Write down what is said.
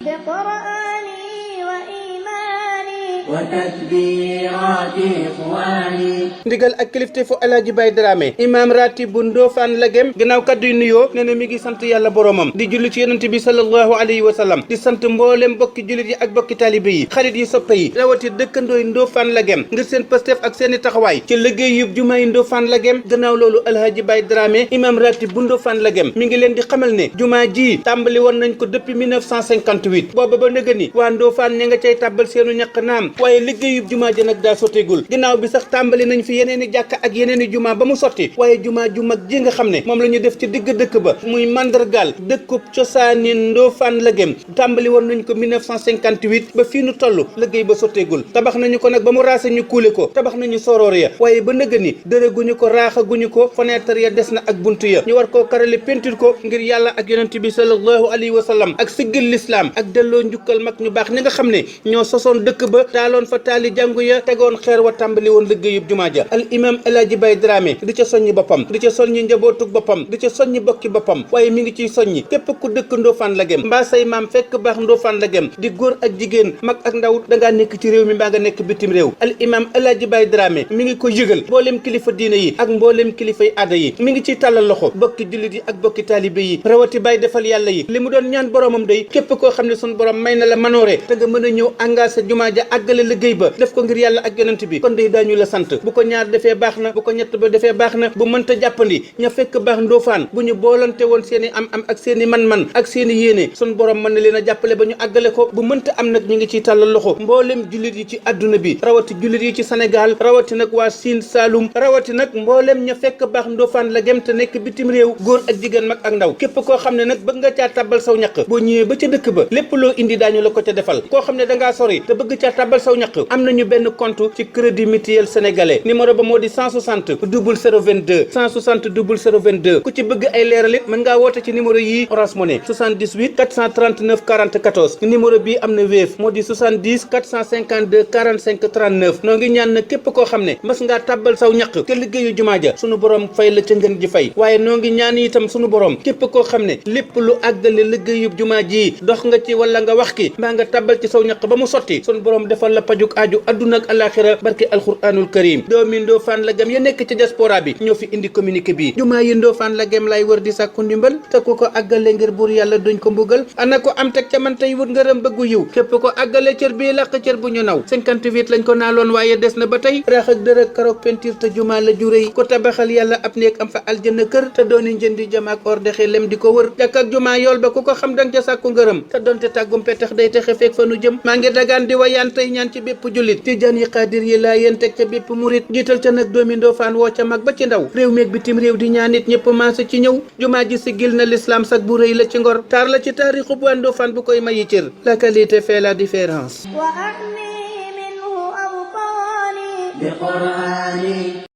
بقرآني وإيماني وتكبيرات إخواني. ndigal ak kilifteefu Alaaji Baye Dramé imam ratib bu Ndofane Lagem gannaaw kaddu yu nuyoo nee na mi ngi sant yàlla boromam di julli ci yonent bi sallallahu alayhi wa sallam di sant mboolem bokki jullit yi ak bokki taalibe yi xarit yi soppe yi rawati dëkkandooy Ndofane Lagem ngir seen pastef ak seeni taxawaay ci liggéey yub jumaa yi Ndofane Lagem gannaaw loolu Alaaji Baye Dramé imam ratib bu Ndofane Lagem mi ngi leen di xamal ne jumaa ji tàmbali woon nañ ko depuis 1958 booba ba nëga ni waa Ndofane ña nga cay tàbbal seenu ñaq naam waaye liggéeyub jumaa ji nag daa sotteegul ginnaaw bi sax tàmbali nañ fi yeneen i jàkka ak yeneen i jumaa ba mu sotti waaye jumaa ju mag ji nga xam ne moom la ñu def ci digg dëkk ba muy mandargaal dëkkub cosaani Ndofane Lagem tàmbali woon nañ ko 1958 ba fii nu toll liggéey ba sotteegul tabax nañu ko nag ba mu raase ñu kuule ko tabax nañu soroor ya waaye ba nëga ni dërëguñu ko raaxaguñu ko fenêtre ya des na ak buntu ya ñu war koo karale peinture ko ngir yàlla ak yonent bi sallallahu alayhi wa sallam ak siggil lislaam ak delloo njukkal mag ñu baax ñi nga xam ne ñoo sosoon dëkk ba taaloon fa taali jàngu ya tegoon xeer wa tàmbali woon liggéeyub jumaa ja al imam Alaaji Baye Dramé di ca soññi boppam di ca soññi njabootug boppam di ca soññi bokki boppam waaye mi ngi ciy soññi képp ku dëkk Ndofane Lagem mbaa say maam fekk baax Ndofane Lagem di góor ak jigéen mag ak ndaw dangaa nekk ci réew mi mbaa nga nekk bitim réew al imam Alaaji Baye Dramé mi ngi ko yëgal mboolem kilifa diine yi ak mboolem kilifay aada yi mi ngi ciy tàllal loxo bokki jullit yi ak bokki taalibe yi rawati Baye defal yàlla yi li mu doon ñaan boromam day képp koo xam ne sun borom may na la manoore te nga mën a ñëw engagé jumaa ja àggale liggéey ba def ko ngir yàlla ak yonent bi kon day daañu la sant bu ko ñaar defee baax na bu ko ñett ba defee baax na bu mënta jàppandi ña fekk baax Ndofane bu ñu boolante woon seen i am ak seen i man-man ak seen i yéene sun borom mën na leen a jàppale ba ñu àggale ko bu mënta am nag ñu ngi ciy tàllal loxo mboolem jullit yi ci adduna bi rawati jullit yi ci Sénégal rawati nag waa Sine Saloum rawati nag mboolem ña fekk baax Ndofane Lagem te nekk bitim réew góor ak jigéen mag ak ndaw képp koo xam ne nag bëgg nga caa tàbbal saw ñaq boo ñëwee ba ca dëkk ba lépp loo indi daañu la ko ca defal koo xam ne dangaa sori te bëgg caa tàbbal saw ñaq am nañu benn compte ci crédit mutuel sénégalais numéro ba moo di 160 0022 160 0022 ku ci bëgg ay leeralit mën ngaa woote ci numéro yii Orange Money 78 439 40 14 numéro bii am na Wave moo di 70 452 45 39 noo ngi ñaan na képp koo xam ne mas ngaa tàbbal saw ñaq te liggéeyu jumaa ja sunu borom fay la ca ngeen ji fay waaye noo ngi ñaan itam sunu borom képp koo xam ne lépp lu àggale liggéeyub jumaa ji dox nga ci wala nga wax ki mbaa nga tàbbal ci saw ñaq ba mu sotti sunu borom defal la pajuk aju adduna ak alaxira barke alquranul karim doomi Ndofane Lagem ya nekk ci diaspora bi ñoo fi indi communiqué bi jumaa yi Ndofane Lagem lay wër di sàkku ndimbal te ku ko àggale ngir buur yàlla duñ ko mbugal ana ko am teg ca man tey wut ngërëm bëggu yiw képp ko àggale cër bii làq cër bu ñu naw 58 lañ ko naaloon waaye des na ba tey raax ak dër ak karoog peinture te jumaa la juré yi ko tabaxal yàlla ab néeg am fa aljana kër te dooni njëndi jamaak or dexe lem di ko wër jàkk ak jumaa yool ba ku ko xam danga ca sàkku ngërëm te donte tàggum petax day texe fekk fa nu jëm maa ngi dagaan di wayaan tey ñaan ci bépp jullit tijaan yi xaadir yi laa yéen teg ca bépp murit jiital ca nag doomi Ndofane woo ca mag ba ci ndaw réew meeg bitim réew di ñaan nit ñëpp maase ci ñëw jumaa ji si gil na l'islam sak bu rëy la ci ngor taar la ci taarixub waa Ndofane bu koy mayi cër la qualité fait la différence وأحمي منه أوطاني بقرآني